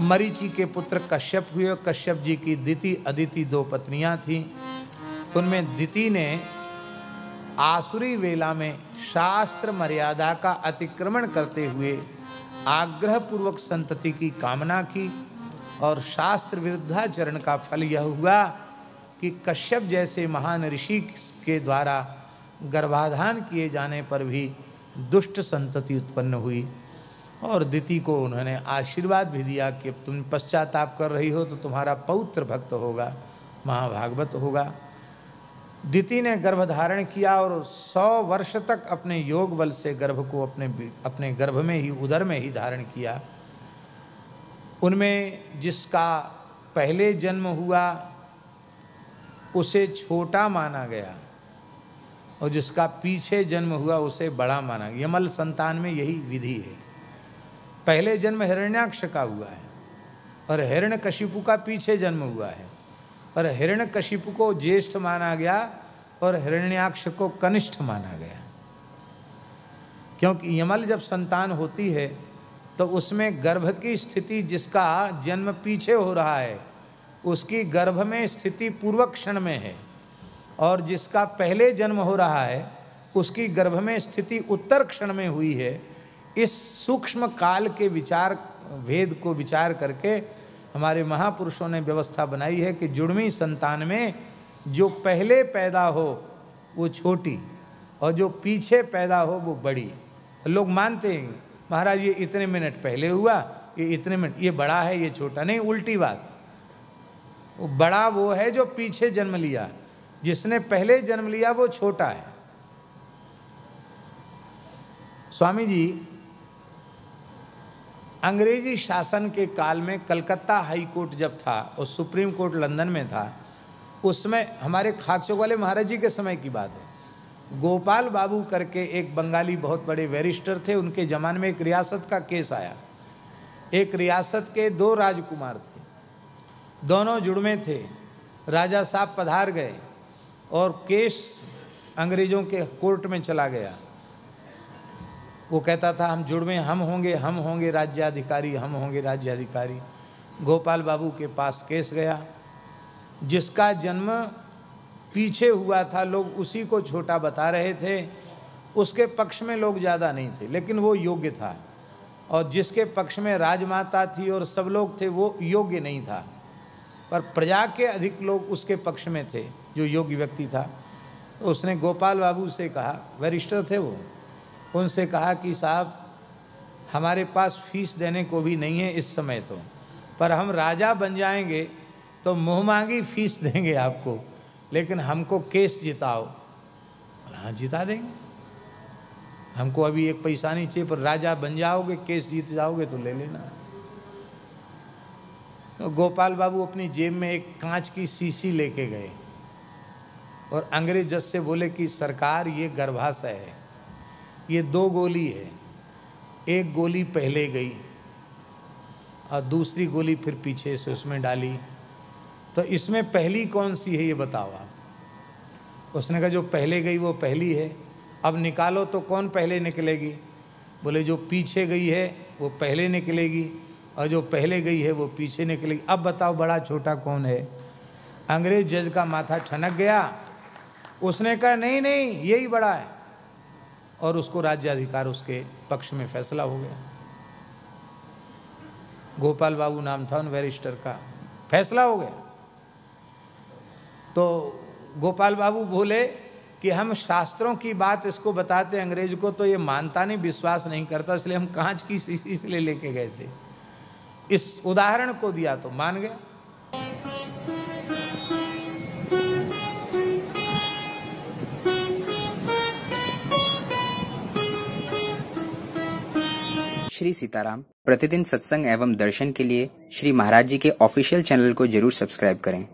मरीचि के पुत्र कश्यप हुए। कश्यप जी की दिति अदिति 2 पत्नियां थीं। उनमें दिति ने आसुरी वेला में शास्त्र मर्यादा का अतिक्रमण करते हुए आग्रह पूर्वक संतति की कामना की और शास्त्र विरुद्धाचरण का फल यह हुआ कि कश्यप जैसे महान ऋषि के द्वारा गर्भाधान किए जाने पर भी दुष्ट संतति उत्पन्न हुई। और दिति को उन्होंने आशीर्वाद भी दिया कि अब तुम पश्चाताप कर रही हो तो तुम्हारा पौत्र भक्त होगा, महाभागवत होगा। दिति ने गर्भधारण किया और 100 वर्ष तक अपने योग बल से गर्भ को अपने गर्भ में ही, उदर में ही धारण किया। उनमें जिसका पहले जन्म हुआ उसे छोटा माना गया और जिसका पीछे जन्म हुआ उसे बड़ा माना गया। यमल संतान में यही विधि है। पहले जन्म हिरण्याक्ष का हुआ है और हिरण्यकशिपु का पीछे जन्म हुआ है, और हिरण्यकशिपु को ज्येष्ठ माना गया और हिरण्याक्ष को कनिष्ठ माना गया। क्योंकि यमल जब संतान होती है तो उसमें गर्भ की स्थिति, जिसका जन्म पीछे हो रहा है उसकी गर्भ में स्थिति पूर्व क्षण में है, और जिसका पहले जन्म हो रहा है उसकी गर्भ में स्थिति उत्तर क्षण में हुई है। इस सूक्ष्म काल के विचार भेद को विचार करके हमारे महापुरुषों ने व्यवस्था बनाई है कि जुड़वी संतान में जो पहले पैदा हो वो छोटी और जो पीछे पैदा हो वो बड़ी। लोग मानते हैं महाराज ये इतने मिनट पहले हुआ, ये इतने मिनट, ये बड़ा है ये छोटा। नहीं, उल्टी बात। वो बड़ा वो है जो पीछे जन्म लिया, जिसने पहले जन्म लिया वो छोटा है। स्वामी जी अंग्रेजी शासन के काल में कलकत्ता हाई कोर्ट जब था और सुप्रीम कोर्ट लंदन में था, उसमें हमारे खाकचौक वाले महाराज जी के समय की बात है, गोपाल बाबू करके एक बंगाली बहुत बड़े बैरिस्टर थे। उनके ज़माने में एक रियासत का केस आया। एक रियासत के 2 राजकुमार थे, दोनों जुड़वे थे। राजा साहब पधार गए और केस अंग्रेज़ों के कोर्ट में चला गया। वो कहता था हम जुड़वे, हम होंगे राज्याधिकारी, हम होंगे राज्याधिकारी। गोपाल बाबू के पास केस गया। जिसका जन्म पीछे हुआ था लोग उसी को छोटा बता रहे थे, उसके पक्ष में लोग ज़्यादा नहीं थे, लेकिन वो योग्य था। और जिसके पक्ष में राजमाता थी और सब लोग थे वो योग्य नहीं था, पर प्रजा के अधिक लोग उसके पक्ष में थे जो योग्य व्यक्ति था। तो उसने गोपाल बाबू से कहा, बैरिस्टर थे वो, उनसे कहा कि साहब हमारे पास फीस देने को भी नहीं है इस समय तो, पर हम राजा बन जाएंगे तो मुँह मांगी फीस देंगे आपको, लेकिन हमको केस जिताओ। हाँ जिता देंगे, हमको अभी 1 पैसा नहीं चाहिए, पर राजा बन जाओगे, केस जीत जाओगे तो ले लेना। तो गोपाल बाबू अपनी जेब में एक कांच की शीशी लेके गए और अंग्रेज जज से बोले कि सरकार ये गर्भाशय है, ये 2 गोली है, एक गोली पहले गई और दूसरी गोली फिर पीछे से उसमें डाली, तो इसमें पहली कौन सी है ये बताओ आप। उसने कहा जो पहले गई वो पहली है। अब निकालो तो कौन पहले निकलेगी। बोले जो पीछे गई है वो पहले निकलेगी और जो पहले गई है वो पीछे निकलेगी। अब बताओ बड़ा छोटा कौन है। अंग्रेज जज का माथा ठनक गया। उसने कहा नहीं नहीं यही बड़ा है, और उसको राज्याधिकार उसके पक्ष में फैसला हो गया। गोपाल बाबू नाम था उन बैरिस्टर का, फैसला हो गया। तो गोपाल बाबू बोले कि हम शास्त्रों की बात इसको बताते अंग्रेज को तो ये मानता नहीं, विश्वास नहीं करता, इसलिए हम कांच की शीशी इसलिए लेके गए थे। इस उदाहरण को दिया तो मान गया। श्री सीताराम प्रतिदिन सत्संग एवं दर्शन के लिए श्री महाराज जी के ऑफिशियल चैनल को जरूर सब्सक्राइब करें।